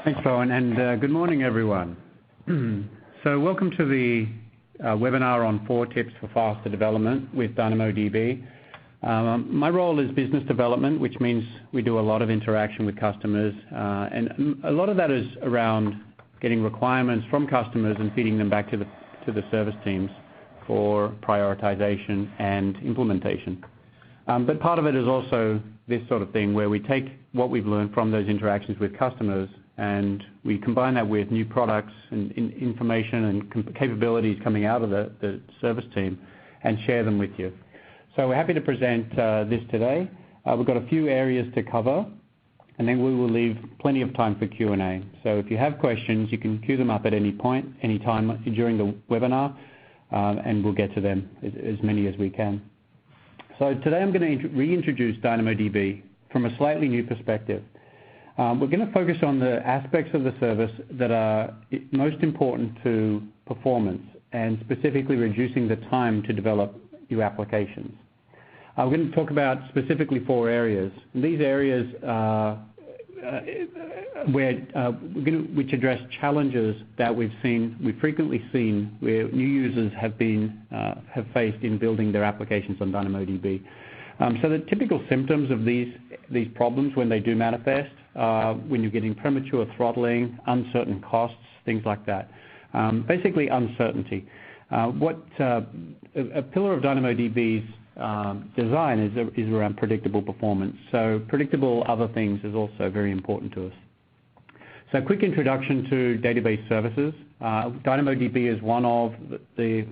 Thanks, Rowan, and good morning, everyone. So welcome to the webinar on 4 tips for faster development with DynamoDB. My role is business development, which means we do a lot of interaction with customers, and a lot of that is around getting requirements from customers and feeding them back to the service teams for prioritization and implementation. But part of it is also this sort of thing where we take what we've learned from those interactions with customers and we combine that with new products and information and capabilities coming out of the service team and share them with you. So we're happy to present this today. We've got a few areas to cover, and then we will leave plenty of time for Q&A. So if you have questions, you can queue them up at any point, any time during the webinar, and we'll get to them, as many as we can. So today I'm going to reintroduce DynamoDB from a slightly new perspective. We're going to focus on the aspects of the service that are most important to performance and specifically reducing the time to develop new applications. We're going to talk about specifically 4 areas. And these areas which address challenges that we've frequently seen where new users have faced in building their applications on DynamoDB. So the typical symptoms of these problems when they do manifest when you're getting premature throttling, uncertain costs, things like that. Basically uncertainty. A pillar of DynamoDB's design is around predictable performance. So predictable other things is also very important to us. So quick introduction to database services. DynamoDB is one of the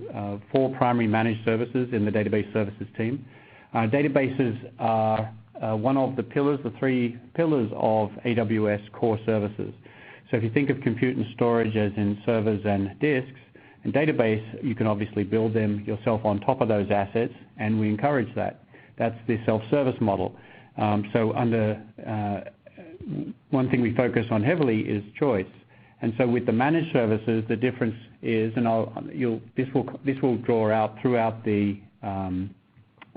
4 primary managed services in the database services team. Databases are one of the 3 pillars of AWS core services. So if you think of compute and storage as in servers and disks, and database, you can obviously build them yourself on top of those assets, and we encourage that. That's the self-service model. So one thing we focus on heavily is choice. And so with the managed services, the difference is, and this will draw out throughout the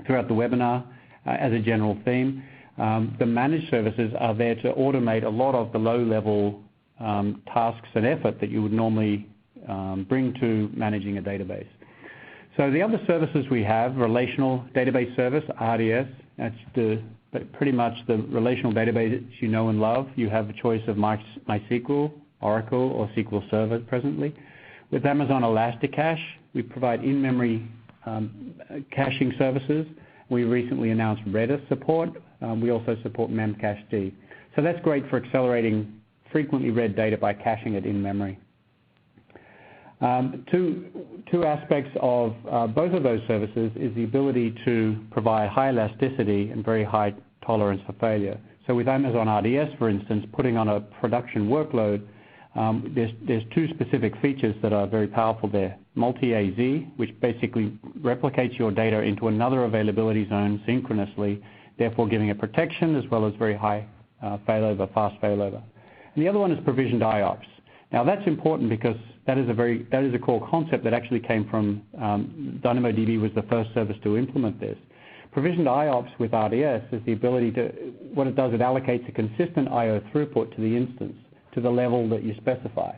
webinar as a general theme. The managed services are there to automate a lot of the low-level tasks and effort that you would normally bring to managing a database. So the other services we have, Relational Database Service, RDS, that's pretty much the relational database you know and love. You have a choice of MySQL, Oracle, or SQL Server presently. With Amazon Elasticache, we provide in-memory caching services. We recently announced Redis support. We also support Memcached. So that's great for accelerating frequently read data by caching it in memory. Two aspects of both of those services is the ability to provide high elasticity and very high tolerance for failure. So with Amazon RDS, for instance, putting on a production workload, there's 2 specific features that are very powerful there. Multi-AZ, which basically replicates your data into another availability zone synchronously, therefore giving it protection as well as very high failover, fast failover. And the other one is provisioned IOPS. Now that's important because that is a core concept that actually came from DynamoDB was the first service to implement this. Provisioned IOPS with RDS is the ability to, what it does, it allocates a consistent I/O throughput to the instance, to the level that you specify.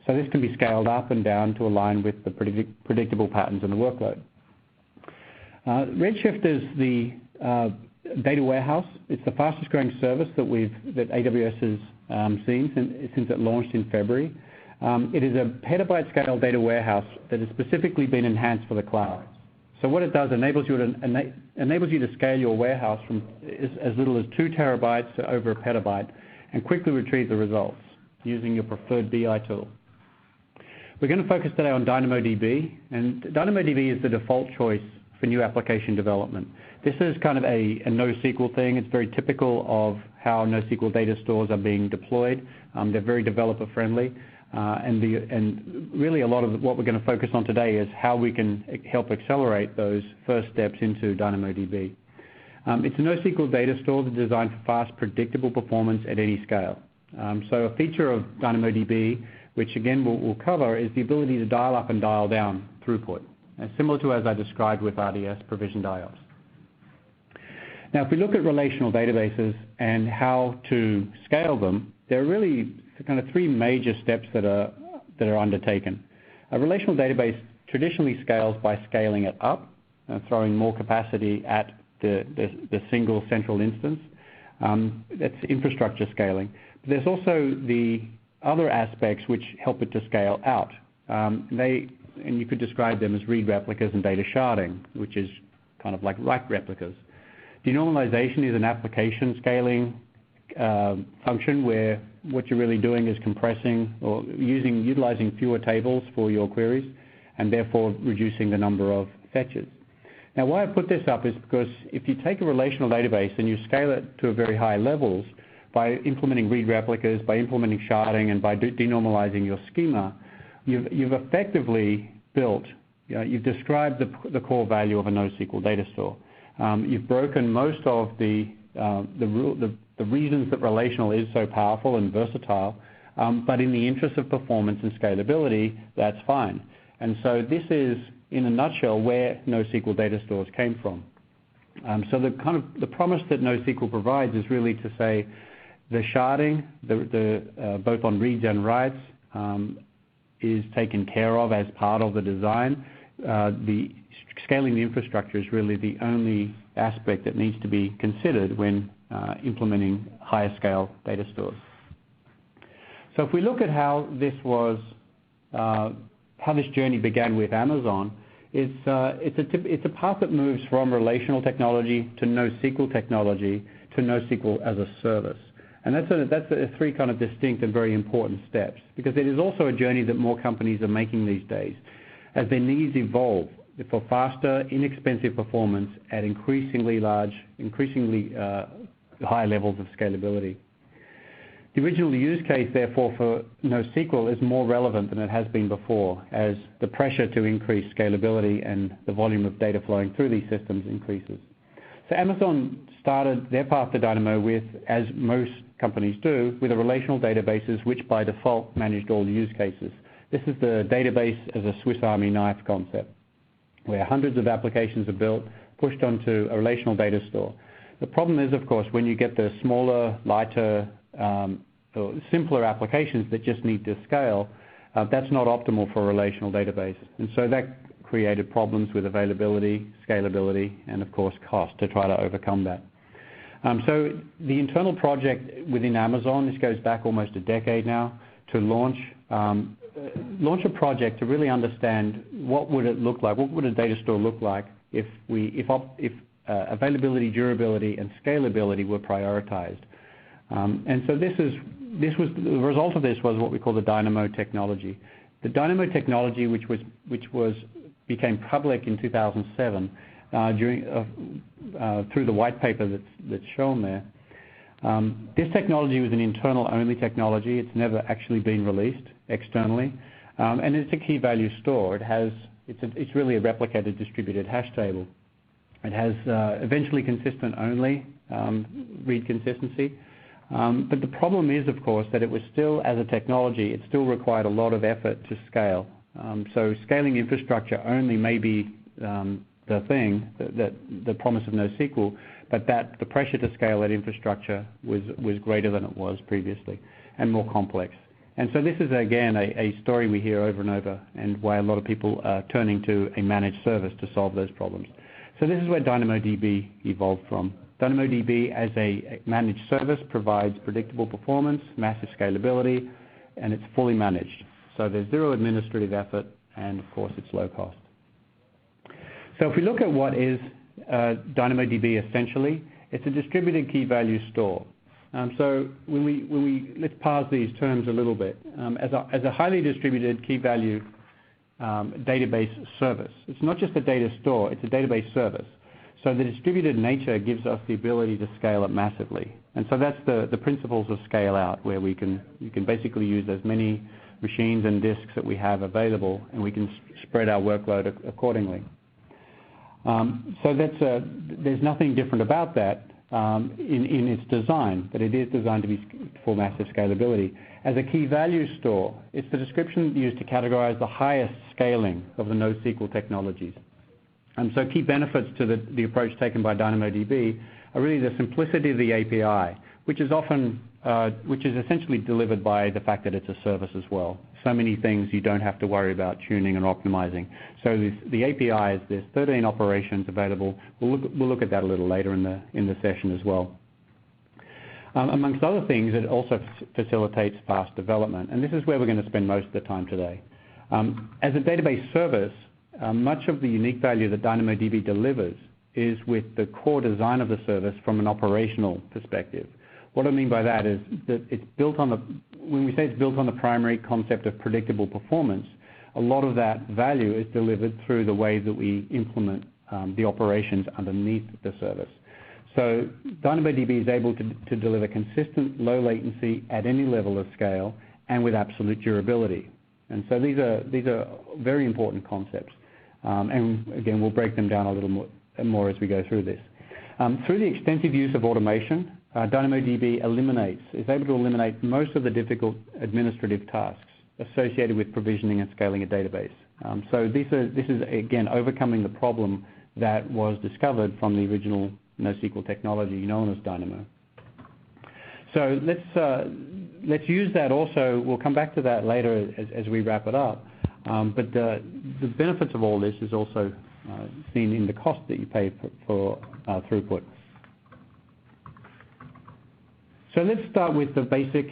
So this can be scaled up and down to align with the predictable patterns in the workload. Redshift is the data warehouse. It's the fastest growing service that AWS has seen since it launched in February. It is a petabyte scale data warehouse that has specifically been enhanced for the cloud. So what it does enables you to scale your warehouse from as little as 2 terabytes to over a petabyte and quickly retrieve the results using your preferred BI tool. We're going to focus today on DynamoDB, and DynamoDB is the default choice for new application development. This is kind of a NoSQL thing. It's very typical of how NoSQL data stores are being deployed. They're very developer friendly. And really a lot of what we're going to focus on today is how we can help accelerate those first steps into DynamoDB. It's a NoSQL data store that's designed for fast, predictable performance at any scale. So a feature of DynamoDB, which again we'll cover, is the ability to dial up and dial down throughput, similar to as I described with RDS provisioned IOPS. Now if we look at relational databases and how to scale them, there are really kind of three major steps that are undertaken. A relational database traditionally scales by scaling it up, throwing more capacity at the single central instance. That's infrastructure scaling. But there's also the other aspects which help it to scale out. And you could describe them as read replicas and data sharding, which is kind of like write replicas. Denormalization is an application scaling function where what you're really doing is compressing or utilizing fewer tables for your queries and therefore reducing the number of fetches. Now why I put this up is because if you take a relational database and you scale it to very high levels by implementing read replicas, by implementing sharding, and by denormalizing your schema, you've effectively built, you've described the core value of a NoSQL data store. You've broken most of the reasons that relational is so powerful and versatile, but in the interest of performance and scalability, that's fine. And so this is, in a nutshell, where NoSQL data stores came from. So the promise that NoSQL provides is really to say the sharding, both on reads and writes, is taken care of as part of the design. The scaling the infrastructure is really the only aspect that needs to be considered when implementing higher scale data stores. So if we look at how this journey began with Amazon, it's a path that moves from relational technology to NoSQL technology to NoSQL as a service. And that's three kind of distinct and very important steps, because it is also a journey that more companies are making these days as their needs evolve for faster, inexpensive performance at increasingly high levels of scalability. The original use case, therefore, for NoSQL is more relevant than it has been before, as the pressure to increase scalability and the volume of data flowing through these systems increases. So Amazon started their path to Dynamo with, as most companies do, with a relational databases which by default managed all use cases. This is the database as a Swiss Army knife concept, where hundreds of applications are built, pushed onto a relational data store. The problem is, of course, when you get the smaller, lighter, or simpler applications that just need to scale, that's not optimal for a relational database. And so that created problems with availability, scalability, and of course cost to try to overcome that. So the internal project within Amazon, this goes back almost a decade now, to launch a project to really understand what would it look like, what would a data store look like if availability, durability, and scalability were prioritized. And so the result of this was what we call the Dynamo technology. The Dynamo technology, which became public in 2007 through the white paper that's shown there. This technology was an internal-only technology. It's never actually been released externally, and it's a key value store. It's really a replicated distributed hash table. It has eventually consistent-only read consistency. But the problem is, of course, that it was still, as a technology, it still required a lot of effort to scale. So scaling infrastructure only may be the thing, the promise of NoSQL, but the pressure to scale that infrastructure was greater than it was previously and more complex. And so this is, again, a story we hear over and over, and why a lot of people are turning to a managed service to solve those problems. So this is where DynamoDB evolved from. DynamoDB as a managed service provides predictable performance, massive scalability, and it's fully managed. So there's zero administrative effort, and of course it's low cost. So if we look at what is DynamoDB essentially, it's a distributed key value store. So let's parse these terms a little bit. As a highly distributed key value database service, it's not just a data store, it's a database service. So the distributed nature gives us the ability to scale it massively. And so that's the principles of scale out, where you can basically use as many machines and disks that we have available, and we can spread our workload accordingly. So there's nothing different about that in its design, but it is designed to be for massive scalability. As a key value store, it's the description used to categorize the highest scaling of the NoSQL technologies. So key benefits to the approach taken by DynamoDB are really the simplicity of the API, which is often which is essentially delivered by the fact that it's a service as well. So many things you don't have to worry about tuning and optimizing. So the APIs, there's 13 operations available. We'll look at that a little later in the session as well. Amongst other things, it also facilitates fast development, and this is where we're going to spend most of the time today. As a database service, much of the unique value that DynamoDB delivers is with the core design of the service from an operational perspective. What I mean by that is that it's built on when we say it's built on the primary concept of predictable performance, a lot of that value is delivered through the way that we implement the operations underneath the service. So DynamoDB is able to deliver consistent low latency at any level of scale and with absolute durability. And so these are very important concepts. And again, we'll break them down a little more as we go through this. Through the extensive use of automation, DynamoDB is able to eliminate most of the difficult administrative tasks associated with provisioning and scaling a database. So this is, again, overcoming the problem that was discovered from the original NoSQL technology known as Dynamo. So let's use that also. We'll come back to that later as we wrap it up. But the benefits of all this is also seen in the cost that you pay for throughput. So let's start with the basic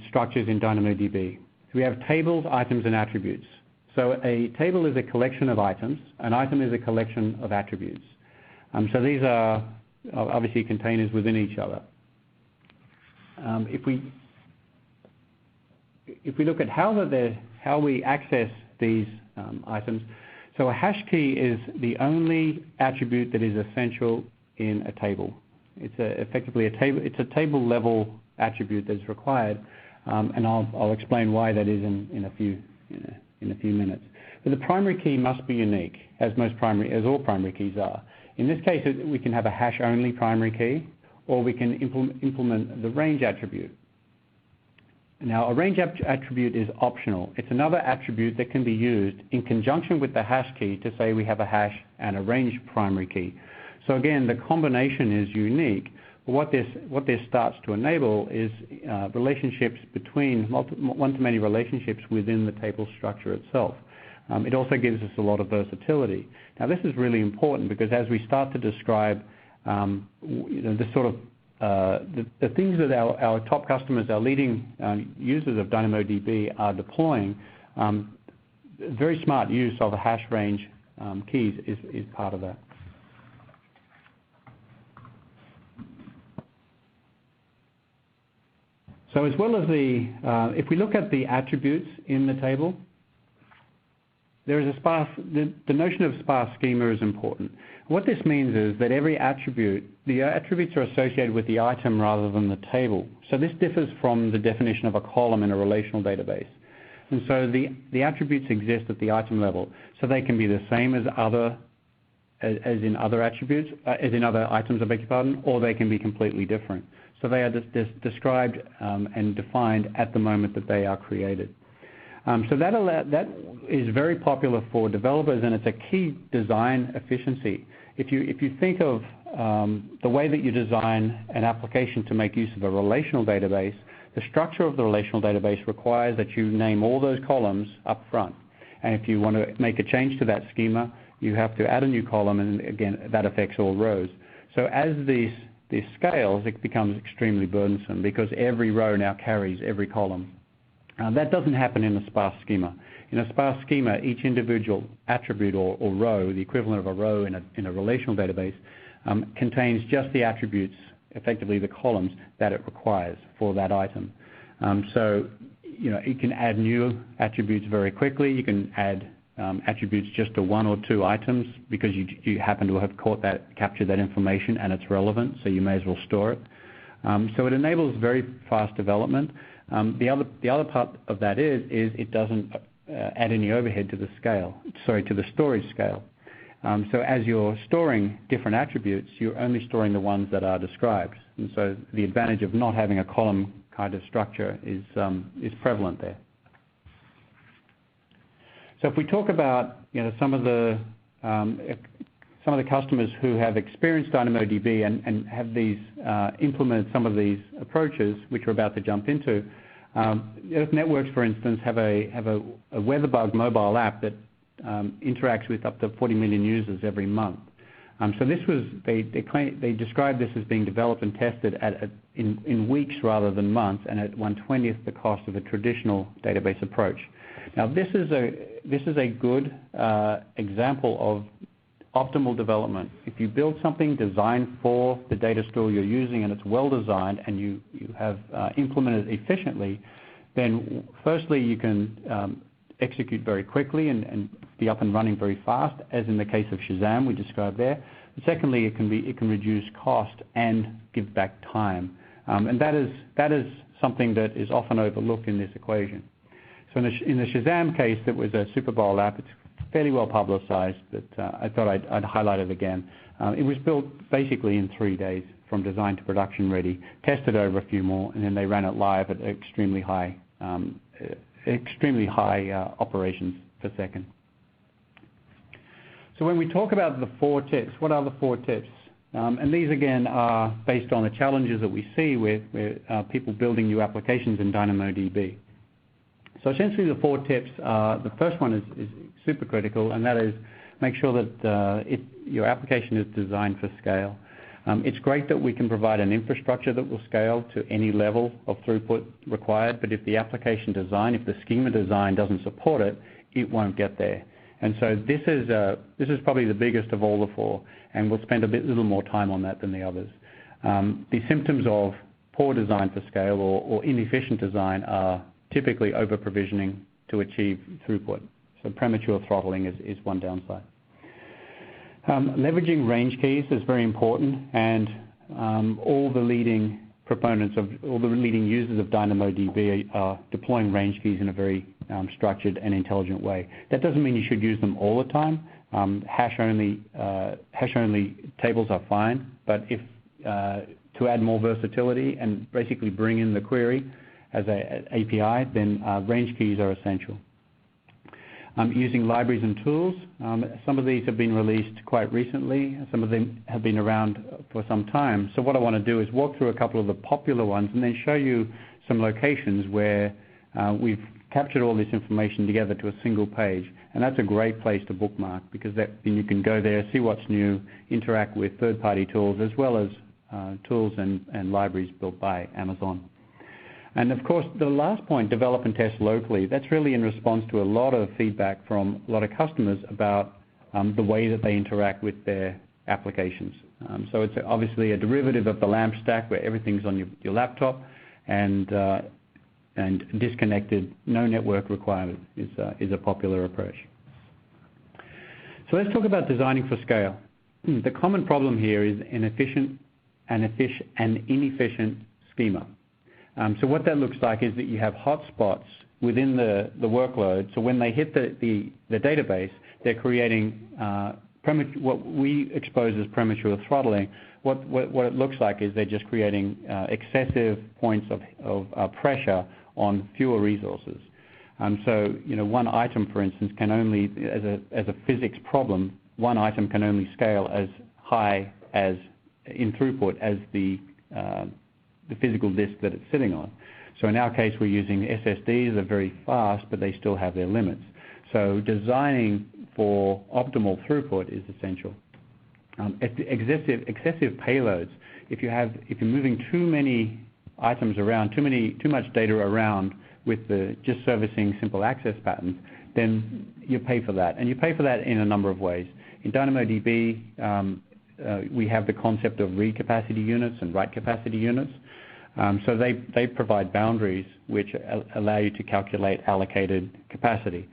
structures in DynamoDB. We have tables, items, and attributes. So a table is a collection of items. An item is a collection of attributes. So these are obviously containers within each other. If we look at how we access these items, so a hash key is the only attribute that is essential in a table. It's effectively a table. It's a table level attribute that's required, and I'll explain why that is in a few minutes. But the primary key must be unique, as all primary keys are. In this case, we can have a hash-only primary key, or we can implement the range attribute. Now, a range attribute is optional. It's another attribute that can be used in conjunction with the hash key to say we have a hash and a range primary key. So again, the combination is unique. But what this starts to enable is relationships between one-to-many relationships within the table structure itself. It also gives us a lot of versatility. Now, this is really important because as we start to describe the sort of the things that our top customers, our leading users of DynamoDB are deploying, very smart use of a hash range keys is part of that. So as well as if we look at the attributes in the table, there is the notion of sparse schema is important. What this means is that every attribute, the attributes are associated with the item rather than the table. So this differs from the definition of a column in a relational database. And so the attributes exist at the item level. So they can be the same as in other attributes, as in other items, I beg your pardon, or they can be completely different. So they are described and defined at the moment that they are created. So that is very popular for developers, and it's a key design efficiency. If you think of the way that you design an application to make use of a relational database, the structure of the relational database requires that you name all those columns up front. And if you want to make a change to that schema, you have to add a new column, and again, that affects all rows. So as this scales, it becomes extremely burdensome because every row now carries every column. That doesn't happen in a sparse schema. In a sparse schema, each individual attribute or row, the equivalent of a row in a relational database, contains just the attributes, effectively the columns, that it requires for that item. So you can add new attributes very quickly. You can add attributes just to one or two items because you happen to have captured that information and it's relevant, so you may as well store it. So it enables very fast development. The other part of that is it doesn't add any overhead to the storage scale. So as you're storing different attributes, you're only storing the ones that are described. And so the advantage of not having a column kind of structure is prevalent there. So if we talk about some of the some of the customers who have experienced DynamoDB and have these implemented some of these approaches, which we're about to jump into. Earth Networks, for instance, have a WeatherBug mobile app that interacts with up to 40 million users every month. So this was, they described this as being developed and tested in weeks rather than months, and at 1/20th the cost of a traditional database approach. Now this is a good example of optimal development. If you build something designed for the data store you're using and it's well designed and you have implemented it efficiently, then firstly you can execute very quickly and be up and running very fast, as in the case of Shazam we described there. But secondly, it can reduce cost and give back time, and that is something that is often overlooked in this equation. So in the Shazam case, that was a Super Bowl app. It's fairly well publicized, but I thought I'd highlight it again. It was built basically in 3 days from design to production ready, tested over a few more, and then they ran it live at extremely high operations per second. So when we talk about the 4 tips, what are the 4 tips? And these again are based on the challenges that we see with people building new applications in DynamoDB. So essentially the 4 tips are, the first one is super critical, and that is make sure that your application is designed for scale. It's great that we can provide an infrastructure that will scale to any level of throughput required, but if the application design, if the schema design doesn't support it, it won't get there. And so this is probably the biggest of all the 4, and we'll spend a little more time on that than the others. The symptoms of poor design for scale or inefficient design are typically over-provisioning to achieve throughput. So premature throttling is one downside. Leveraging range keys is very important, and all the leading users of DynamoDB are deploying range keys in a very structured and intelligent way. That doesn't mean you should use them all the time. Hash-only tables are fine, but if to add more versatility and basically bring in the query as an API, then range keys are essential. Using libraries and tools. Some of these have been released quite recently. Some of them have been around for some time. So what I want to do is walk through a couple of the popular ones and then show you some locations where we've captured all this information together to a single page. And that's a great place to bookmark, because then you can go there, see what's new, interact with third-party tools, as well as tools and libraries built by Amazon. And of course, the last point, develop and test locally, that's really in response to a lot of feedback from a lot of customers about the way that they interact with their applications. So it's obviously a derivative of the LAMP stack, where everything's on your laptop and disconnected, no network requirement is a popular approach. So let's talk about designing for scale. The common problem here is inefficient and inefficient schema. So what that looks like is that you have hotspots within the workload. So when they hit the database, they're creating what we expose as premature throttling. What it looks like is they're just creating excessive points of pressure on fewer resources. So one item, for instance, can only, as a physics problem, one item can only scale as high as in throughput as the physical disk that it's sitting on. So in our case, we're using SSDs. They're very fast, but they still have their limits. So designing for optimal throughput is essential. Excessive payloads. If you're moving too many items around, too much data around with just servicing simple access patterns, then you pay for that, and you pay for that in a number of ways. In DynamoDB, we have the concept of read capacity units and write capacity units. So they provide boundaries which allow you to calculate allocated capacity.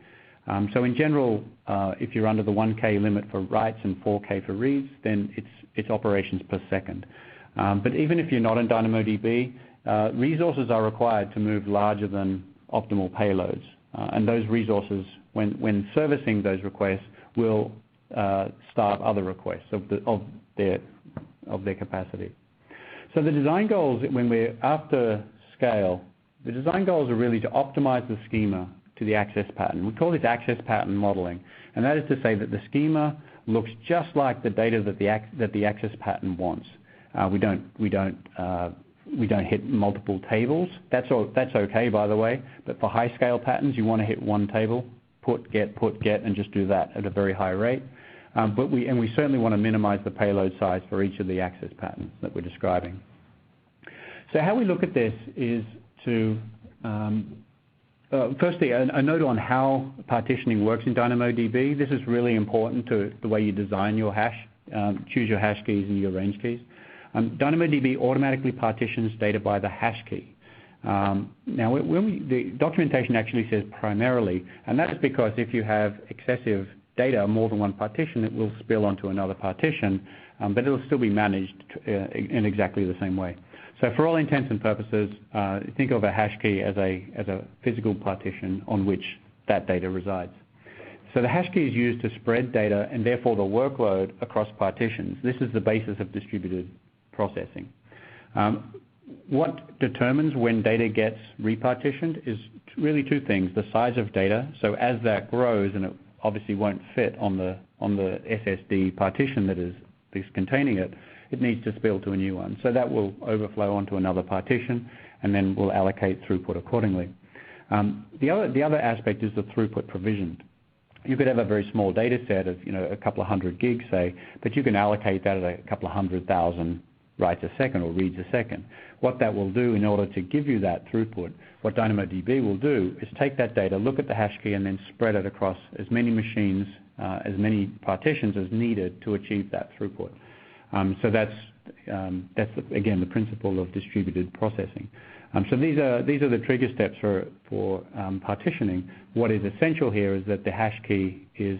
So in general, if you're under the 1K limit for writes and 4K for reads, then it's operations per second. But even if you're not in DynamoDB, resources are required to move larger than optimal payloads. And those resources, when servicing those requests, will starve other requests of their capacity. So the design goals, when we're after scale, the design goals are really to optimize the schema to the access pattern. We call this access pattern modeling, and that is to say that the schema looks just like the data that the access pattern wants. We don't hit multiple tables. That's okay, by the way. But for high-scale patterns, you want to hit one table, put, get, and just do that at a very high rate. But we certainly want to minimize the payload size for each of the access patterns that we're describing. So how we look at this is to firstly, a note on how partitioning works in DynamoDB. This is really important to the way you design your hash, choose your hash keys and your range keys. DynamoDB automatically partitions data by the hash key. Now, the documentation actually says primarily, and that is because if you have excessive data, more than one partition, it will spill onto another partition, but it will still be managed in exactly the same way. So for all intents and purposes, think of a hash key as a physical partition on which that data resides. So the hash key is used to spread data and therefore the workload across partitions. This is the basis of distributed processing. What determines when data gets repartitioned is really two things: the size of data. So as that grows, and it obviously won't fit on the SSD partition that is containing it, it needs to spill to a new one. So that will overflow onto another partition, and then we'll allocate throughput accordingly. The other aspect is the throughput provision. You could have a very small data set of a couple of hundred gigs, say, but you can allocate that at a couple of 100,000 writes a second or reads a second. What that will do in order to give you that throughput, what DynamoDB will do is take that data, look at the hash key, and then spread it across as many machines, as many partitions as needed to achieve that throughput. So that's again the principle of distributed processing. So these are the trigger steps for partitioning. What is essential here is that the hash key is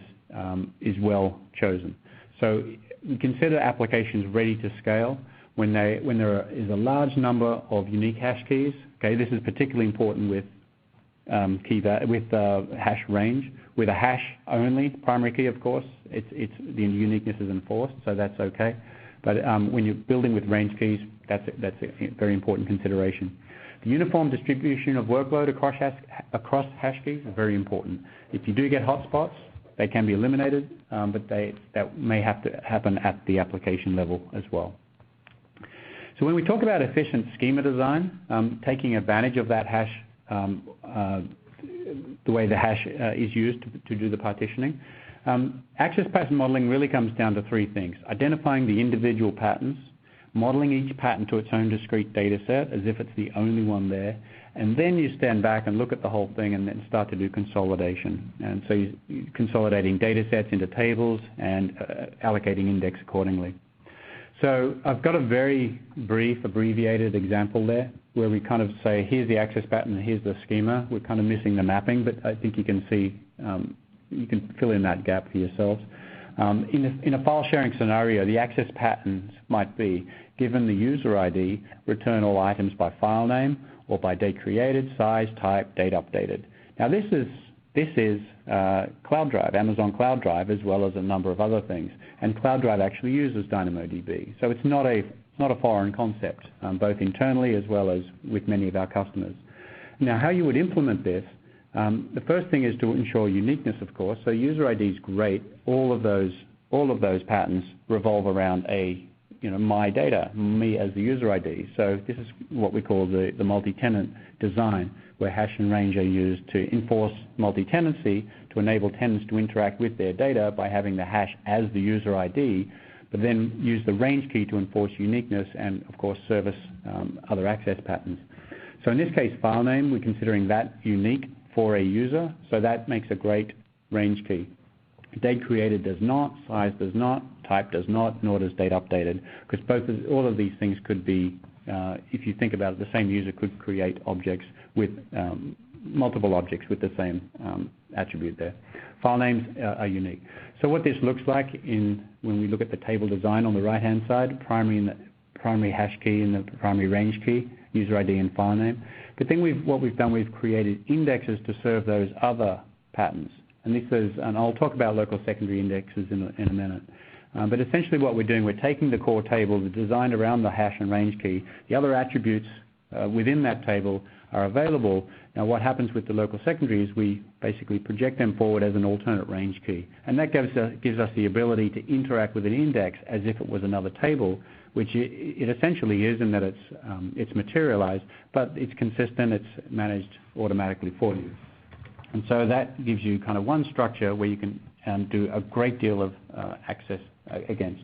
well chosen. So we consider applications ready to scale when there is a large number of unique hash keys. Okay, this is particularly important with hash range. With a hash only primary key, of course, the uniqueness is enforced, so that's okay. But when you're building with range keys, that's a very important consideration. The uniform distribution of workload across hash keys is very important. If you do get hotspots, they can be eliminated, but that may have to happen at the application level as well. So when we talk about efficient schema design, taking advantage of that hash, the way the hash is used to do the partitioning, access pattern modeling really comes down to three things: identifying the individual patterns, modeling each pattern to its own discrete data set as if it's the only one there, and then you stand back and look at the whole thing and then start to do consolidation. And so you're consolidating data sets into tables and allocating index accordingly. So I've got a very brief, abbreviated example there where we kind of say, here's the access pattern, here's the schema. We're kind of missing the mapping, but I think you can see, you can fill in that gap for yourselves. In a file sharing scenario, the access patterns might be, given the user ID, return all items by file name or by date created, size, type, date updated. Now this is Cloud Drive, Amazon Cloud Drive, as well as a number of other things. And Cloud Drive actually uses DynamoDB. So it's not a foreign concept, both internally as well as with many of our customers. Now how you would implement this, the first thing is to ensure uniqueness, of course. So user ID is great. All of those patterns revolve around my data, me as the user ID. So this is what we call the multi-tenant design, where hash and range are used to enforce multi-tenancy to enable tenants to interact with their data by having the hash as the user ID, but then use the range key to enforce uniqueness and, of course, service other access patterns. So in this case, file name, we're considering that unique for a user, so that makes a great range key. Date created does not, size does not, type does not, nor does date updated, because all of these things could be, if you think about it, the same user could create objects with multiple objects with the same attribute there. File names are unique. So what this looks like when we look at the table design on the right-hand side, primary hash key and the primary range key, user ID and file name. But then what we've done, we've created indexes to serve those other patterns. And I'll talk about local secondary indexes in a minute. But essentially what we're doing, we're taking the core table, the design around the hash and range key. The other attributes within that table are available. Now what happens with the local secondary is we basically project them forward as an alternate range key. And that gives us the ability to interact with an index as if it was another table, which it essentially is in that it's materialized, but it's consistent, it's managed automatically for you. And so that gives you kind of one structure where you can do a great deal of access against.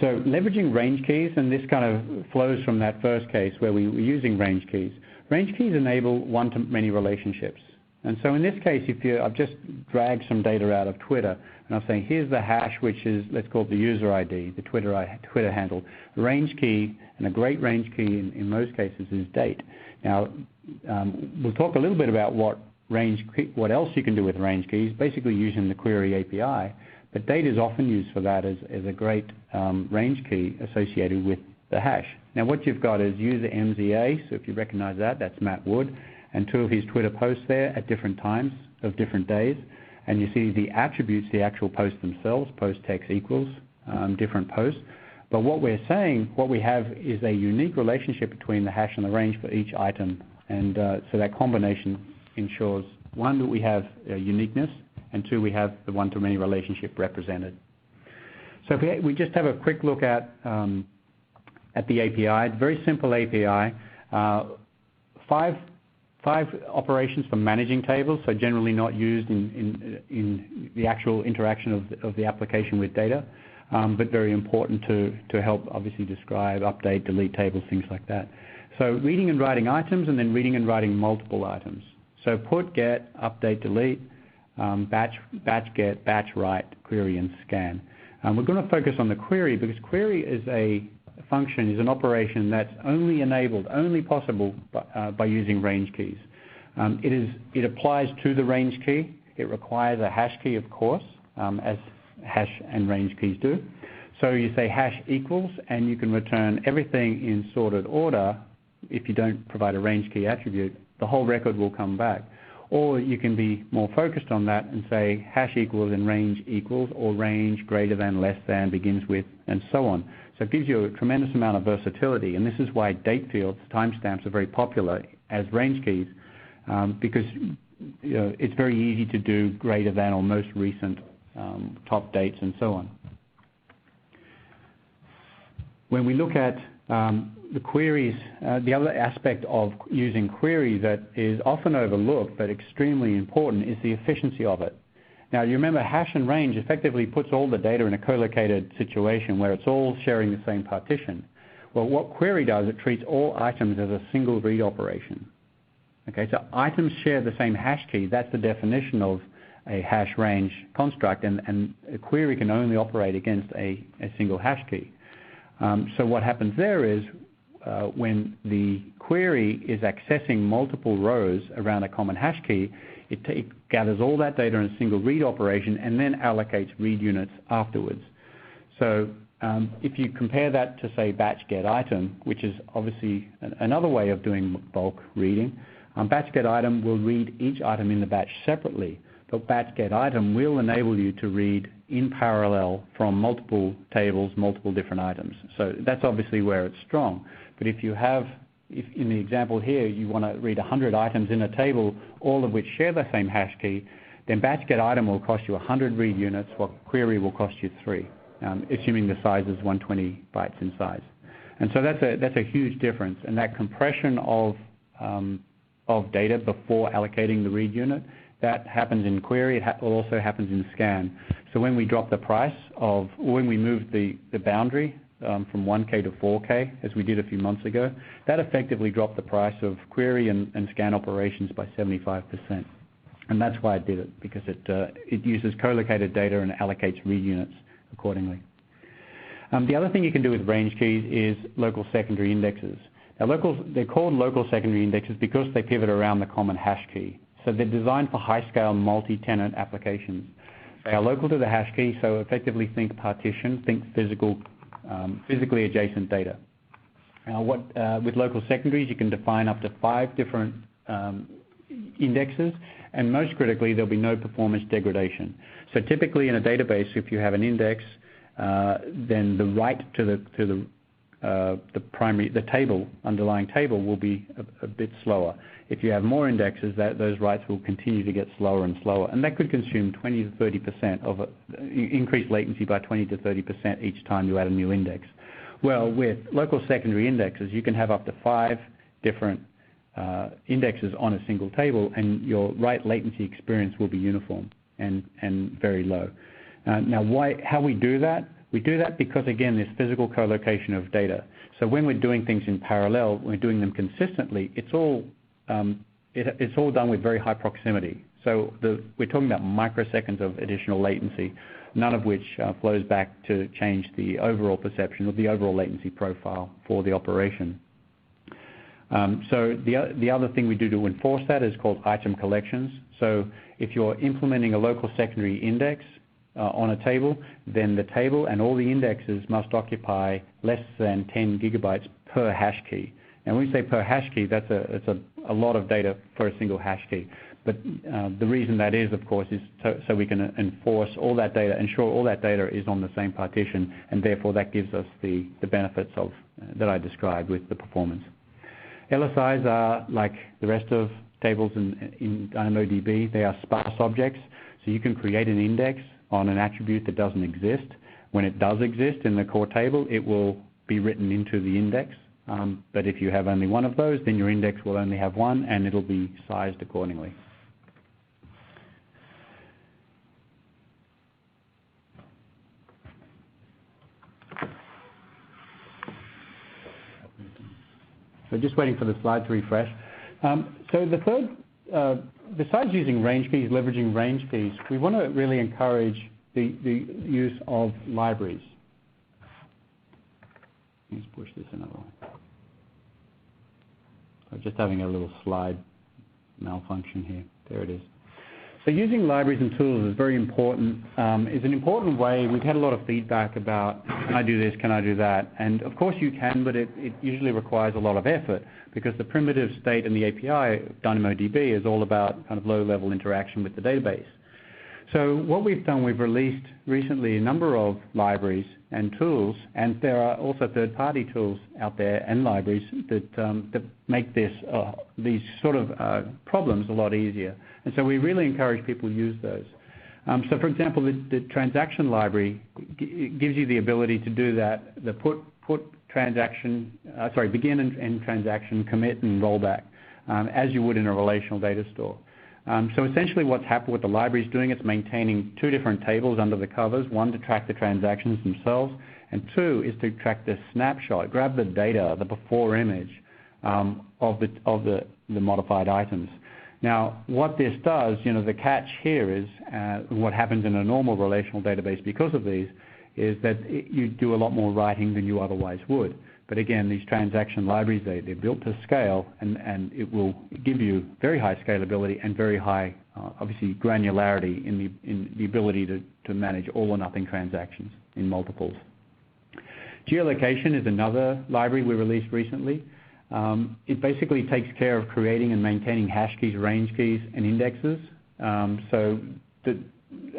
So leveraging range keys, and this kind of flows from that first case where we were using range keys. Range keys enable one-to-many relationships. And so in this case, I've just dragged some data out of Twitter, and I'm saying here's the hash, which is, let's call it the user ID, the Twitter handle. The range key, and a great range key in most cases, is date. Now, we'll talk a little bit about what else you can do with range keys, basically using the query API. But date is often used for that as a great range key associated with the hash. Now what you've got is user MZA, so if you recognize that, that's Matt Wood, and two of his Twitter posts there at different times of different days. And you see the attributes, the actual posts themselves, post text equals different posts. But what we're saying, what we have is a unique relationship between the hash and the range for each item. And so that combination ensures, one, that we have uniqueness, and two, we have the one-to-many relationship represented. So if we just have a quick look at the API, very simple API, five operations for managing tables, so generally not used in the actual interaction of the application with data, but very important to help obviously describe, update, delete tables, things like that. So reading and writing items, and then reading and writing multiple items. So put, get, update, delete, batch get, batch write, query, and scan. We're going to focus on the query because query is a function, is an operation that's only enabled, only possible by using range keys. It applies to the range key. It requires a hash key, of course, as hash and range keys do. So you say hash equals, and you can return everything in sorted order. If you don't provide a range key attribute, the whole record will come back. Or you can be more focused on that and say hash equals and range equals, or range greater than, less than, begins with, and so on. So it gives you a tremendous amount of versatility, and this is why date fields, timestamps, are very popular as range keys, because it's very easy to do greater than or most recent top dates and so on. When we look at the queries, the other aspect of using query that is often overlooked but extremely important is the efficiency of it. Now you remember hash and range effectively puts all the data in a co-located situation where it's all sharing the same partition. Well, what query does, it treats all items as a single read operation. Okay, so items share the same hash key. That's the definition of a hash range construct, and a query can only operate against a single hash key. So what happens there is when the query is accessing multiple rows around a common hash key, it gathers all that data in a single read operation and then allocates read units afterwards. So if you compare that to, say, batch get item, which is obviously another way of doing bulk reading, batch get item will read each item in the batch separately, but batch get item will enable you to read in parallel from multiple tables, multiple different items. So that's obviously where it's strong. But if you have, if in the example here you want to read 100 items in a table, all of which share the same hash key, then batch get item will cost you 100 read units, while query will cost you 3, assuming the size is 120 bytes in size. And so that's a huge difference. And that compression of data before allocating the read unit, that happens in query. It also happens in scan. So when we drop the price of, when we move the boundary from 1K to 4K, as we did a few months ago, that effectively dropped the price of query and scan operations by 75%. And that's why it did it, because it uses co-located data and allocates read units accordingly. The other thing you can do with range keys is local secondary indexes. Now they're called local secondary indexes because they pivot around the common hash key. So they're designed for high-scale multi-tenant applications. They are local to the hash key, so effectively think partition, think physically adjacent data. Now with local secondaries, you can define up to 5 different indexes, and most critically, there'll be no performance degradation. So typically in a database, if you have an index, then the write to the underlying table will be a bit slower. If you have more indexes, those writes will continue to get slower and slower, and that could consume 20 to 30% of increased latency by 20 to 30% each time you add a new index. Well, with local secondary indexes, you can have up to 5 different indexes on a single table, and your write latency experience will be uniform and very low. Now, how we do that? We do that because, again, there's physical co-location of data. So when we're doing things in parallel, we're doing them consistently. It's all done with very high proximity. So we're talking about microseconds of additional latency, none of which flows back to change the overall perception of the overall latency profile for the operation. So the other thing we do to enforce that is called item collections. So if you're implementing a local secondary index on a table, then the table and all the indexes must occupy less than 10 gigabytes per hash key. And when we say per hash key, it's a lot of data for a single hash key. But the reason that is, of course, is so we can enforce all that data, ensure all that data is on the same partition, and therefore that gives us the benefits that I described with the performance. LSIs are like the rest of tables in DynamoDB. They are sparse objects, so you can create an index on an attribute that doesn't exist. When it does exist in the core table, it will be written into the index. But if you have only one of those, then your index will only have one, and it'll be sized accordingly. So just waiting for the slide to refresh. So the third, besides using range keys, leveraging range keys, we want to really encourage the use of libraries. Let's push this another way. I'm just having a little slide malfunction here. There it is. So using libraries and tools is very important. Is an important way. We've had a lot of feedback about, can I do this, can I do that? And of course you can, but it usually requires a lot of effort because the primitive state in the API, DynamoDB, is all about kind of low-level interaction with the database. So what we've done, we've released recently a number of libraries and tools, and there are also third-party tools out there and libraries that make these sort of problems a lot easier. And so we really encourage people to use those. So for example, the transaction library gives you the ability to do that, the begin and transaction, commit and rollback, as you would in a relational data store. So essentially what's happened, what the library is doing, it's maintaining 2 different tables under the covers, one to track the transactions themselves, and 2 is to track the snapshot, grab the data, the before image of the modified items. Now, what this does, the catch here is what happens in a normal relational database because of these is that you do a lot more writing than you otherwise would. But again, these transaction libraries, they're built to scale, and it will give you very high scalability and very high, obviously, granularity in the ability to manage all or nothing transactions in multiples. Geolocation is another library we released recently. It basically takes care of creating and maintaining hash keys, range keys, and indexes. So that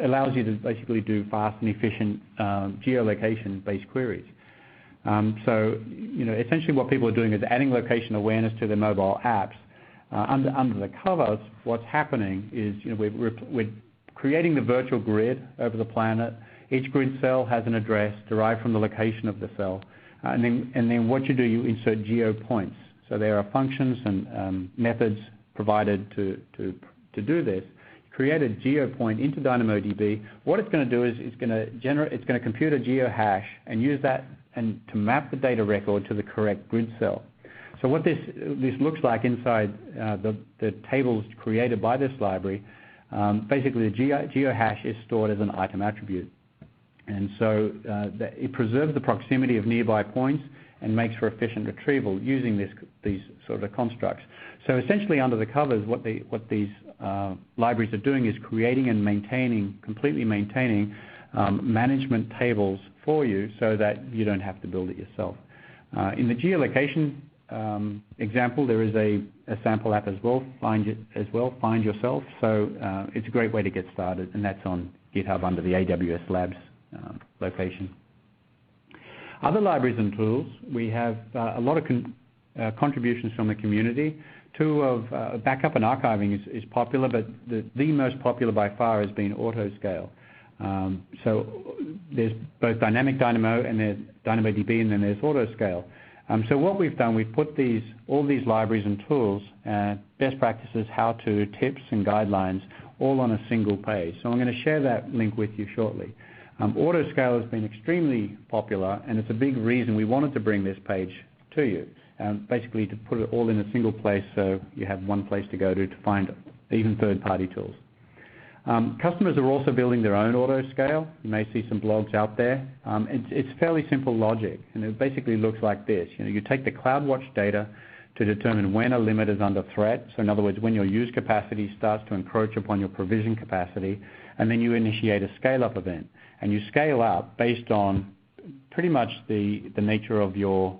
allows you to basically do fast and efficient geolocation-based queries. So, essentially what people are doing is adding location awareness to their mobile apps. Under the covers, what's happening is, we're creating the virtual grid over the planet. Each grid cell has an address derived from the location of the cell. And then what you do, you insert geo points. So there are functions and methods provided to do this. Create a geo point into DynamoDB. What it's going to do is it's going to compute a geo hash and use that and to map the data record to the correct grid cell. So what this looks like inside the tables created by this library, basically the geo hash is stored as an item attribute. And so it preserves the proximity of nearby points and makes for efficient retrieval using these sort of constructs. So essentially under the covers, what these libraries are doing is creating and completely maintaining management tables for you so that you don't have to build it yourself. In the geolocation example, there is a sample app as well, Find Yourself. So it's a great way to get started, and that's on GitHub under the AWS Labs location. Other libraries and tools, we have a lot of contributions from the community. Two of backup and archiving is popular, but the most popular by far has been autoscale. So there's both dynamic Dynamo and there's DynamoDB, and then there's autoscale. So what we've done, we've put all these libraries and tools, best practices, how-to, tips, and guidelines all on a single page. So I'm going to share that link with you shortly. Autoscale has been extremely popular, and it's a big reason we wanted to bring this page to you. Basically to put it all in a single place so you have one place to go to find even third-party tools. Customers are also building their own autoscale. You may see some blogs out there. It's fairly simple logic, and it basically looks like this. You take the CloudWatch data to determine when a limit is under threat. So in other words, when your use capacity starts to encroach upon your provision capacity, and then you initiate a scale-up event. And you scale up based on pretty much the nature of your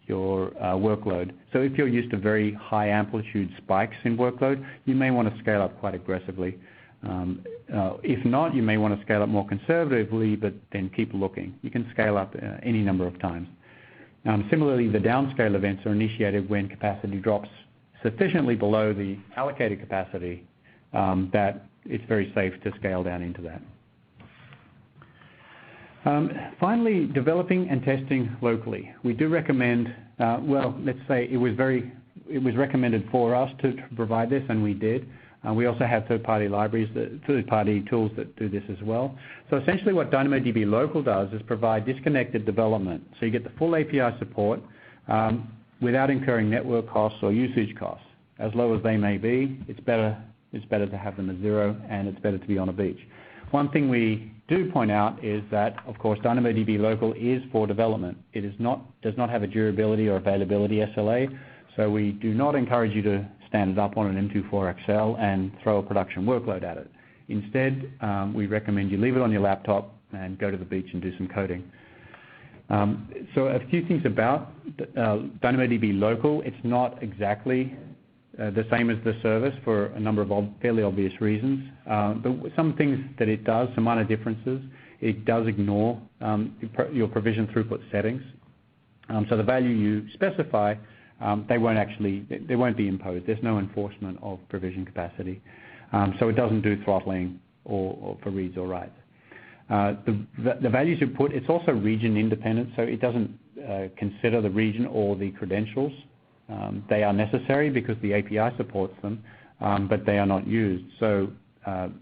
workload. So if you're used to very high amplitude spikes in workload, you may want to scale up quite aggressively. If not, you may want to scale up more conservatively, but then keep looking. You can scale up any number of times. Similarly, the downscale events are initiated when capacity drops sufficiently below the allocated capacity that it's very safe to scale down into that. Finally, developing and testing locally. We do recommend, well, let's say it was recommended for us to provide this, and we did. We also have third-party libraries, third-party tools that do this as well. So essentially what DynamoDB Local does is provide disconnected development. So you get the full API support without incurring network costs or usage costs. As low as they may be, it's better to have them at zero, and it's better to be on a beach. One thing we do point out is that, of course, DynamoDB Local is for development. It does not have a durability or availability SLA, so we do not encourage you to stand it up on an M24XL and throw a production workload at it. Instead, we recommend you leave it on your laptop and go to the beach and do some coding. So a few things about DynamoDB Local. It's not exactly the same as the service for a number of fairly obvious reasons. But some things that it does, some minor differences, it does ignore your provision throughput settings. So the value you specify, they won't be imposed. There's no enforcement of provision capacity. So it doesn't do throttling or for reads or writes. The values you put, it's also region independent, so it doesn't consider the region or the credentials. They are necessary because the API supports them, but they are not used. So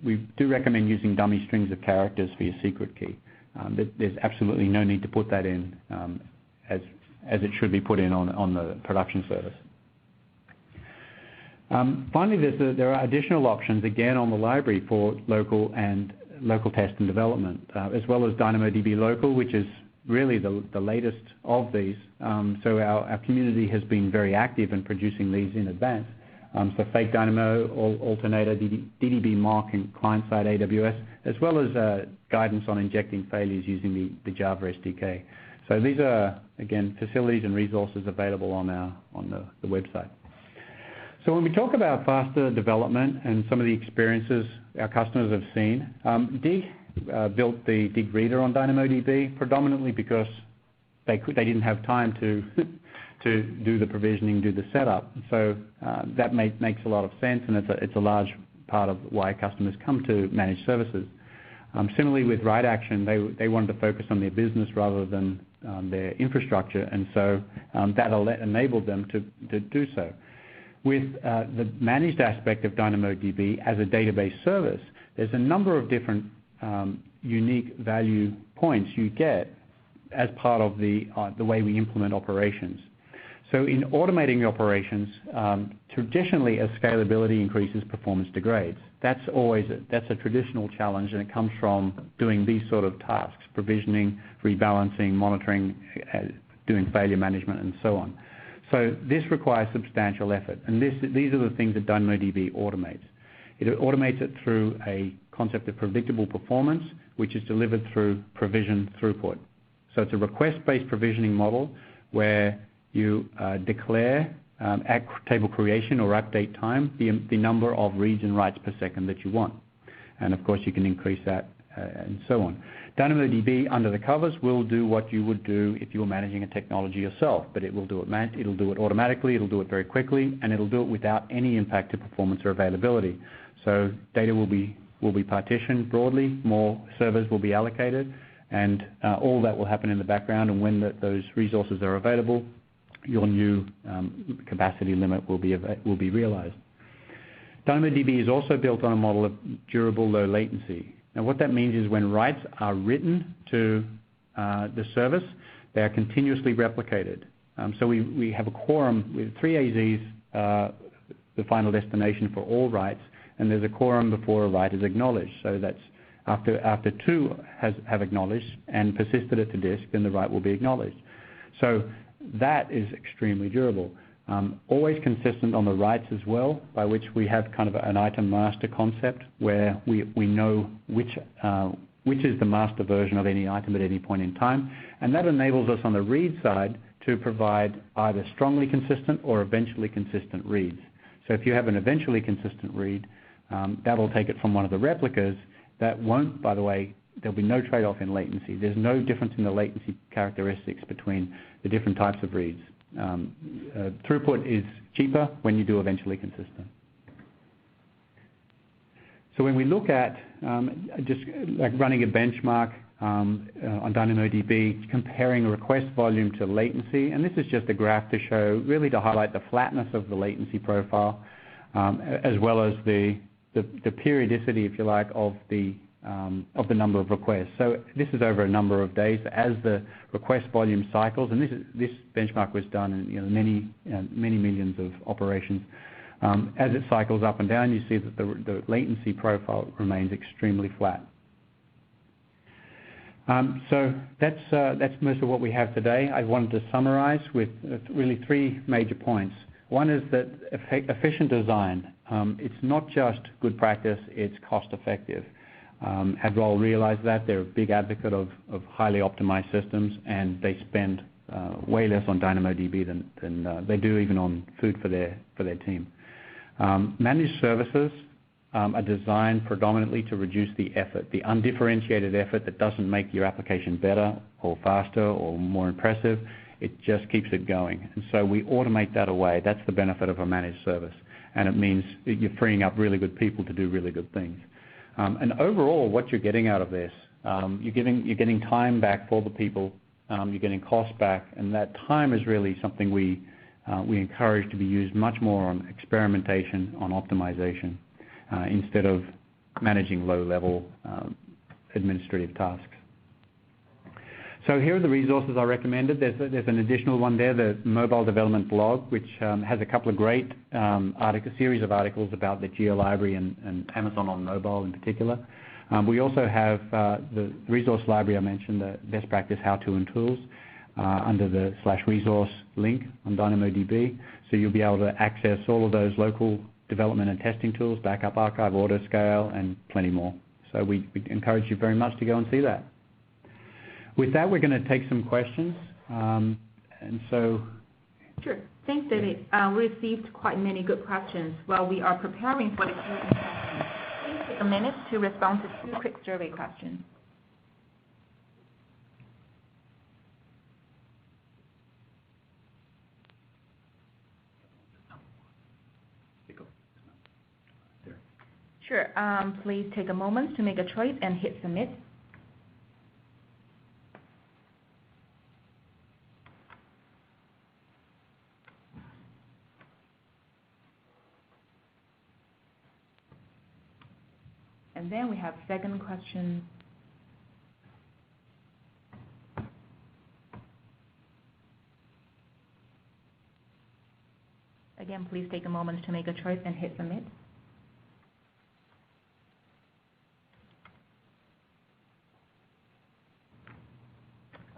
we do recommend using dummy strings of characters for your secret key. There's absolutely no need to put that in as it should be put in on the production service. Finally, there are additional options, again, on the library for local test and development, as well as DynamoDB Local, which is really the latest of these. So our community has been very active in producing these in advance. So Fake Dynamo, Alternator, DDB Mock, and client-side AWS, as well as guidance on injecting failures using the Java SDK. So these are, again, facilities and resources available on the website. So when we talk about faster development and some of the experiences our customers have seen, Dig built the Dig Reader on DynamoDB predominantly because they didn't have time to do the provisioning, do the setup. So that makes a lot of sense, and it's a large part of why customers come to managed services. Similarly with Write Action, they wanted to focus on their business rather than their infrastructure, and so that enabled them to do so. With the managed aspect of DynamoDB as a database service, there's a number of different unique value points you get as part of the way we implement operations. So in automating the operations, traditionally as scalability increases, performance degrades. That's a traditional challenge, and it comes from doing these sort of tasks: provisioning, rebalancing, monitoring, doing failure management, and so on. So this requires substantial effort, and these are the things that DynamoDB automates. It automates it through a concept of predictable performance, which is delivered through provision throughput. So it's a request-based provisioning model where you declare at table creation or update time the number of reads and writes per second that you want. And of course you can increase that and so on. DynamoDB under the covers will do what you would do if you were managing a technology yourself, but it will do it. It'll do it automatically. It'll do it very quickly, and it'll do it without any impact to performance or availability. So data will be partitioned broadly. More servers will be allocated, and all that will happen in the background. And when those resources are available, your new capacity limit will be realized. DynamoDB is also built on a model of durable low latency. Now what that means is when writes are written to the service, they are continuously replicated. So we have a quorum with 3 AZs, the final destination for all writes, and there's a quorum before a write is acknowledged. So that's after 2 have acknowledged and persisted it to disk, then the write will be acknowledged. So that is extremely durable. Always consistent on the writes as well, by which we have kind of an item master concept where we know which is the master version of any item at any point in time. And that enables us on the read side to provide either strongly consistent or eventually consistent reads. So if you have an eventually consistent read, that will take it from one of the replicas. That won't, by the way, there'll be no trade-off in latency. There's no difference in the latency characteristics between the different types of reads. Throughput is cheaper when you do eventually consistent. So when we look at just like running a benchmark on DynamoDB, comparing request volume to latency, and this is just a graph to show, really to highlight the flatness of the latency profile, as well as the periodicity, if you like, of the number of requests. So this is over a number of days as the request volume cycles, and this benchmark was done in many millions of operations. As it cycles up and down, you see that the latency profile remains extremely flat. So that's most of what we have today. I wanted to summarize with really 3 major points. One is that efficient design. It's not just good practice, it's cost effective. Adroll realized that. They're a big advocate of highly optimized systems, and they spend way less on DynamoDB than they do even on food for their team. Managed services are designed predominantly to reduce the effort, the undifferentiated effort that doesn't make your application better or faster or more impressive. It just keeps it going. And so we automate that away. That's the benefit of a managed service. And it means that you're freeing up really good people to do really good things. And overall, what you're getting out of this, you're getting time back for the people, you're getting cost back, and that time is really something we encourage to be used much more on experimentation, on optimization, instead of managing low-level administrative tasks. So here are the resources I recommended. There's an additional one there, the mobile development blog, which has a couple of great series of articles about the GeoLibrary and Amazon on mobile in particular. We also have the resource library I mentioned, the best practice how-to and tools, under the /resource link on DynamoDB. So you'll be able to access all of those local development and testing tools, backup, archive, autoscale, and plenty more. So we encourage you very much to go and see that. With that, we're going to take some questions. And so, sure. Thanks, David. We received quite many good questions. While we are preparing for the Q&A session, please take a minute to respond to 2 quick survey questions. Sure. Please take a moment to make a choice and hit submit. And then we have second question. Again, please take a moment to make a choice and hit submit.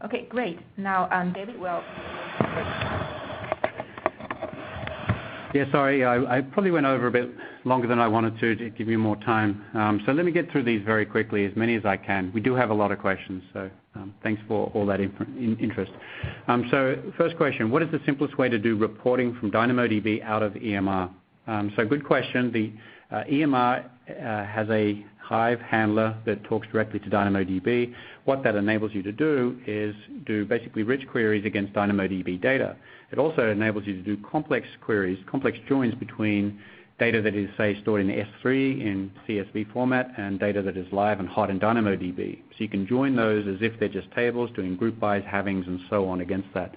Okay, great. Now, David, well. Yeah, sorry, I probably went over a bit longer than I wanted to give you more time. So let me get through these very quickly, as many as I can. We do have a lot of questions, so thanks for all that interest. So first question, what is the simplest way to do reporting from DynamoDB out of EMR? So good question. The EMR has a Hive handler that talks directly to DynamoDB. What that enables you to do is do basically rich queries against DynamoDB data. It also enables you to do complex queries, complex joins between data that is, say, stored in S3 in CSV format and data that is live and hot in DynamoDB. So you can join those as if they're just tables, doing group bys, havings, and so on against that.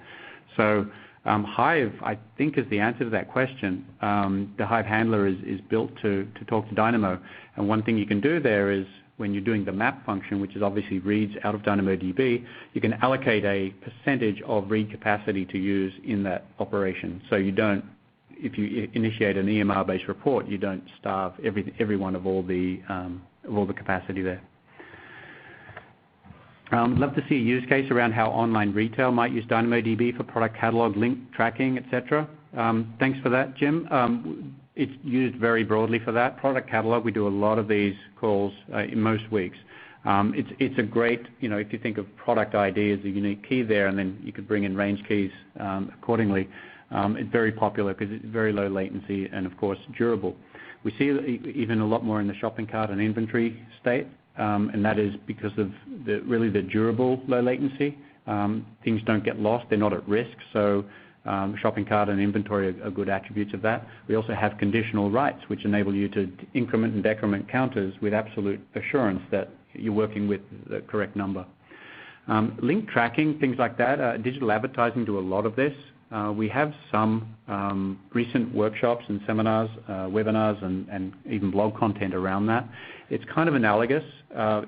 So Hive, I think, is the answer to that question. The Hive handler is built to talk to Dynamo. And one thing you can do there is when you're doing the map function, which is obviously reads out of DynamoDB, you can allocate a percentage of read capacity to use in that operation. So you don't, if you initiate an EMR-based report, you don't starve every one of all the capacity there. Love to see a use case around how online retail might use DynamoDB for product catalog, link tracking, etc. Thanks for that, Jim. It's used very broadly for that. Product catalog, we do a lot of these calls in most weeks. It's a great, if you think of product ID as a unique key there, and then you could bring in range keys accordingly. It's very popular because it's very low latency and, of course, durable. We see even a lot more in the shopping cart and inventory state. And that is because of really the durable low latency. Things don't get lost. They're not at risk. So shopping cart and inventory are good attributes of that. We also have conditional writes, which enable you to increment and decrement counters with absolute assurance that you're working with the correct number. Link tracking, things like that. Digital advertising do a lot of this. We have some recent workshops and seminars, webinars, and even blog content around that. It's kind of analogous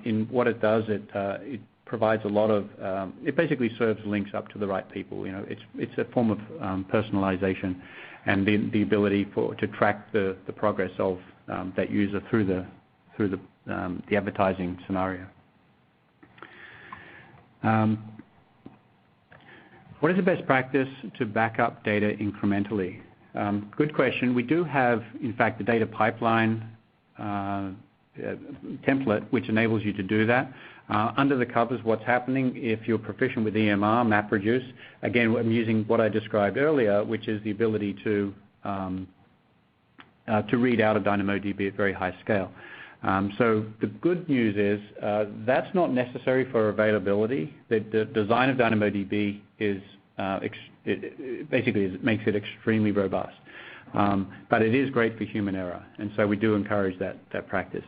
in what it does. It provides a lot of, it basically serves links up to the right people. It's a form of personalization and the ability to track the progress of that user through the advertising scenario. What is the best practice to back up data incrementally? Good question. We do have, in fact, the data pipeline template, which enables you to do that. Under the covers, what's happening if you're proficient with EMR, MapReduce, again, I'm using what I described earlier, which is the ability to read out of DynamoDB at very high scale. So the good news is that's not necessary for availability. The design of DynamoDB is basically makes it extremely robust. But it is great for human error, and so we do encourage that practice.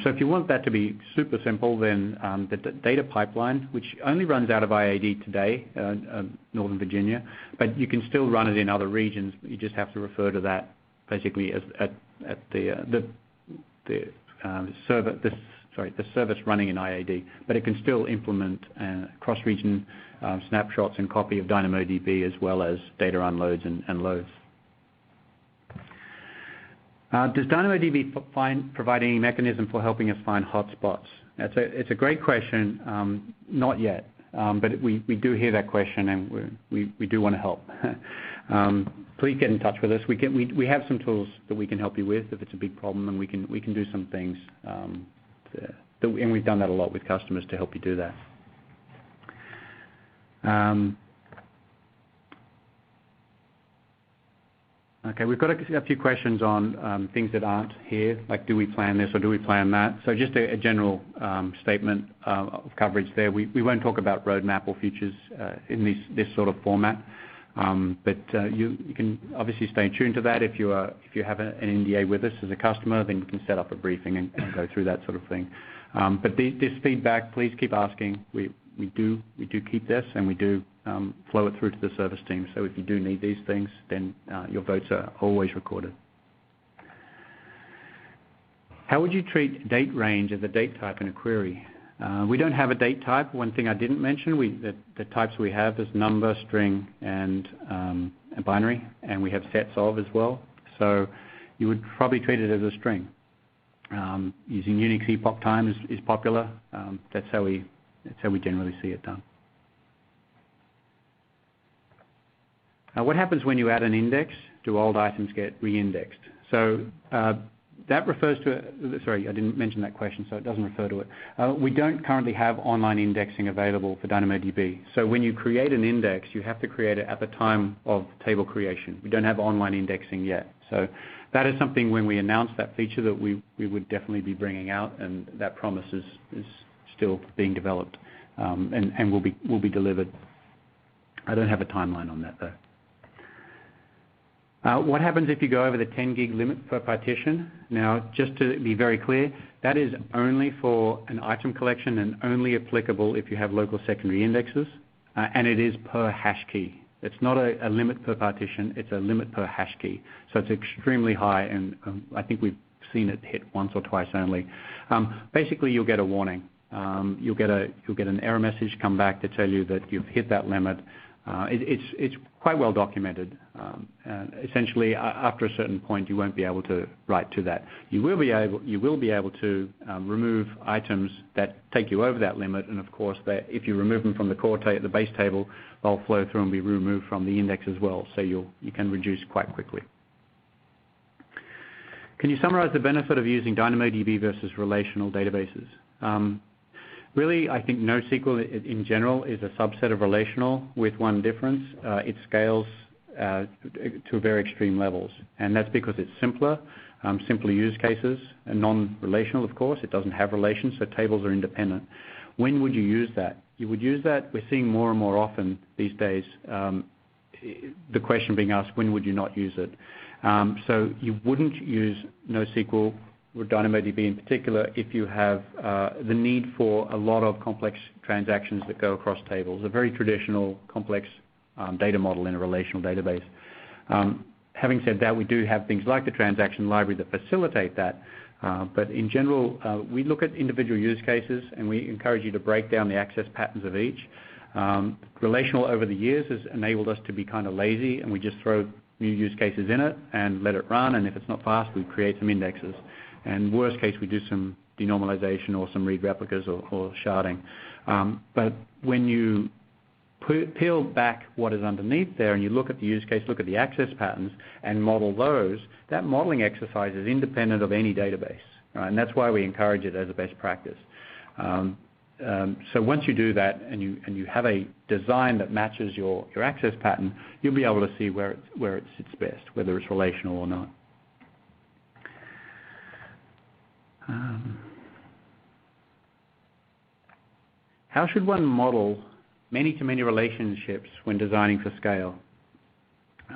So if you want that to be super simple, then the data pipeline, which only runs out of IAD today, Northern Virginia, but you can still run it in other regions. You just have to refer to that basically as at the service running in IAD, but it can still implement cross-region snapshots and copy of DynamoDB as well as data unloads and loads. Does DynamoDB provide any mechanism for helping us find hotspots? It's a great question. Not yet, but we do hear that question, and we do want to help. Please get in touch with us. We have some tools that we can help you with if it's a big problem, and we can do some things. And we've done that a lot with customers to help you do that. Okay, we've got a few questions on things that aren't here, like do we plan this or do we plan that? So just a general statement of coverage there. We won't talk about roadmap or futures in this sort of format, but you can obviously stay tuned to that. If you have an NDA with us as a customer, then you can set up a briefing and go through that sort of thing. But this feedback, please keep asking. We do keep this, and we do flow it through to the service team. So if you do need these things, then your votes are always recorded. How would you treat date range as a date type in a query? We don't have a date type. One thing I didn't mention, the types we have is number, string, and a binary, and we have sets of as well. So you would probably treat it as a string. Using Unix epoch time is popular. That's how we generally see it done. What happens when you add an index? Do old items get re-indexed? So that refers to, sorry, I didn't mention that question, so it doesn't refer to it. We don't currently have online indexing available for DynamoDB. So when you create an index, you have to create it at the time of table creation. We don't have online indexing yet. So that is something when we announce that feature that we would definitely be bringing out, and that promise is still being developed and will be delivered. I don't have a timeline on that though. What happens if you go over the 10 gig limit per partition? Now, just to be very clear, that is only for an item collection and only applicable if you have local secondary indexes, and it is per hash key. It's not a limit per partition, it's a limit per hash key. So it's extremely high, and I think we've seen it hit once or twice only. Basically, you'll get a warning. You'll get an error message come back to tell you that you've hit that limit. It's quite well documented. Essentially, after a certain point, you won't be able to write to that. You will be able to remove items that take you over that limit, and of course, if you remove them from the base table, they'll flow through and be removed from the index as well. So you can reduce quite quickly. Can you summarize the benefit of using DynamoDB versus relational databases? Really, I think NoSQL in general is a subset of relational with one difference. It scales to very extreme levels, and that's because it's simpler use cases, and non-relational, of course. It doesn't have relations, so tables are independent. When would you use that? You would use that, we're seeing more and more often these days, the question being asked, when would you not use it? So you wouldn't use NoSQL or DynamoDB in particular if you have the need for a lot of complex transactions that go across tables, a very traditional complex data model in a relational database. Having said that, we do have things like the transaction library that facilitate that, but in general, we look at individual use cases and we encourage you to break down the access patterns of each. Relational over the years has enabled us to be kind of lazy, and we just throw new use cases in it and let it run, and if it's not fast, we create some indexes. And worst case, we do some denormalization or some read replicas or sharding. But when you peel back what is underneath there and you look at the use case, look at the access patterns and model those, that modeling exercise is independent of any database. Right? And that's why we encourage it as a best practice. So once you do that and you have a design that matches your access pattern, you'll be able to see where it sits best, whether it's relational or not. How should one model many-to-many relationships when designing for scale?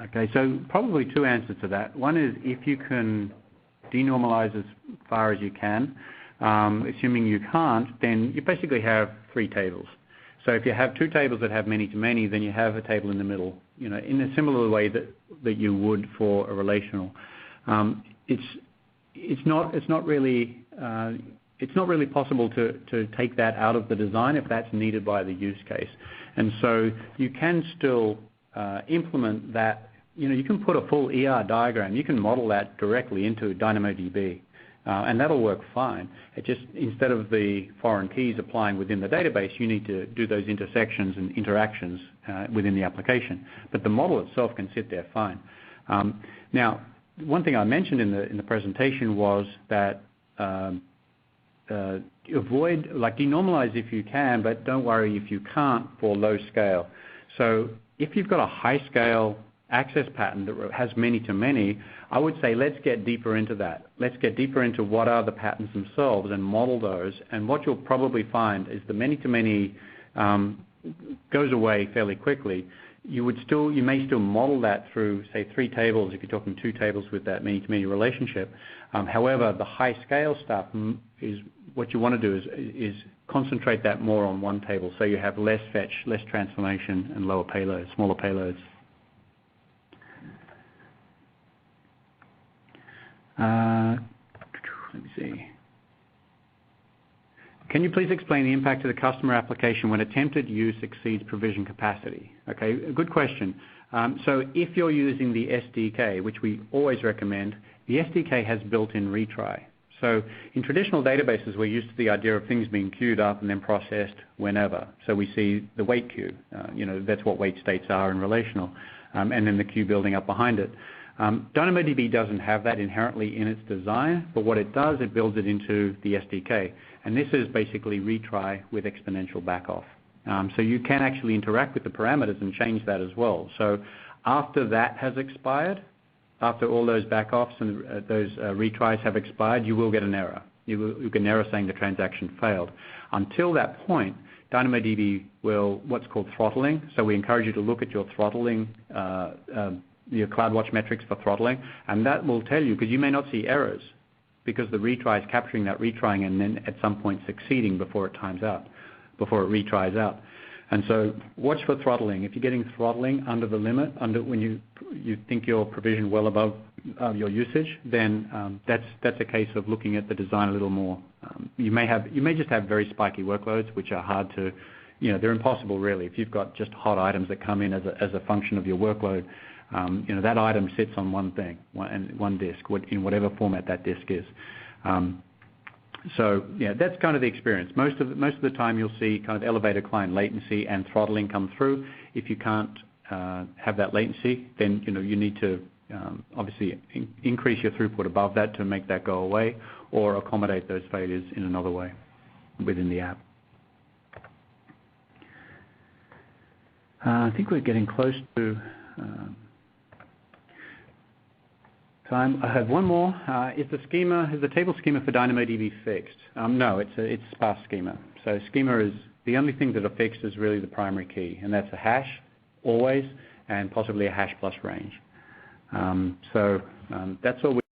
Okay, so probably two answers to that. One is if you can denormalize as far as you can. Assuming you can't, then you basically have three tables. So if you have two tables that have many-to-many, then you have a table in the middle, in a similar way that you would for a relational. It's not really possible to take that out of the design if that's needed by the use case. And so you can still implement that. You can put a full ER diagram. You can model that directly into DynamoDB, and that'll work fine. It just, instead of the foreign keys applying within the database, you need to do those intersections and interactions within the application. But the model itself can sit there fine. Now, one thing I mentioned in the presentation was that avoid, denormalize if you can, but don't worry if you can't for low scale. So if you've got a high scale access pattern that has many-to-many, I would say let's get deeper into that. Let's get deeper into what are the patterns themselves and model those. And what you'll probably find is the many-to-many goes away fairly quickly. You may still model that through, say, three tables if you're talking two tables with that many-to-many relationship. However, the high-scale stuff is what you want to do is concentrate that more on one table, so you have less fetch, less transformation, and lower payloads, smaller payloads. Let me see. Can you please explain the impact to the customer application when attempted use exceeds provision capacity? Okay, a good question. So if you're using the SDK, which we always recommend, the SDK has built-in retry. So in traditional databases, we're used to the idea of things being queued up and then processed whenever. So we see the wait queue. That's what wait states are in relational, and then the queue building up behind it. DynamoDB doesn't have that inherently in its design, but what it does, it builds it into the SDK. And this is basically retry with exponential backoff. So you can actually interact with the parameters and change that as well. So after that has expired, after all those backoffs and those retries have expired, you will get an error. You get an error saying the transaction failed. Until that point, DynamoDB will what's called throttling. So we encourage you to look at your throttling, your CloudWatch metrics for throttling, and that will tell you, because you may not see errors, because the retry is capturing that retrying and then at some point succeeding before it times out, before it retries out. And so watch for throttling. If you're getting throttling under the limit, when you think you're provisioned well above your usage, then that's a case of looking at the design a little more. You may just have very spiky workloads, which are hard to, they're impossible really. If you've got just hot items that come in as a function of your workload, that item sits on one thing, one disk, in whatever format that disk is. So yeah, that's kind of the experience. Most of the time you'll see kind of elevated client latency and throttling come through. If you can't have that latency, then you need to obviously increase your throughput above that to make that go away, or accommodate those failures in another way within the app. I think we're getting close to time. I have one more. Is the table schema for DynamoDB fixed? No, it's sparse schema. So schema is the only thing that are fixed is really the primary key, and that's a hash always, and possibly a hash plus range. So that's all.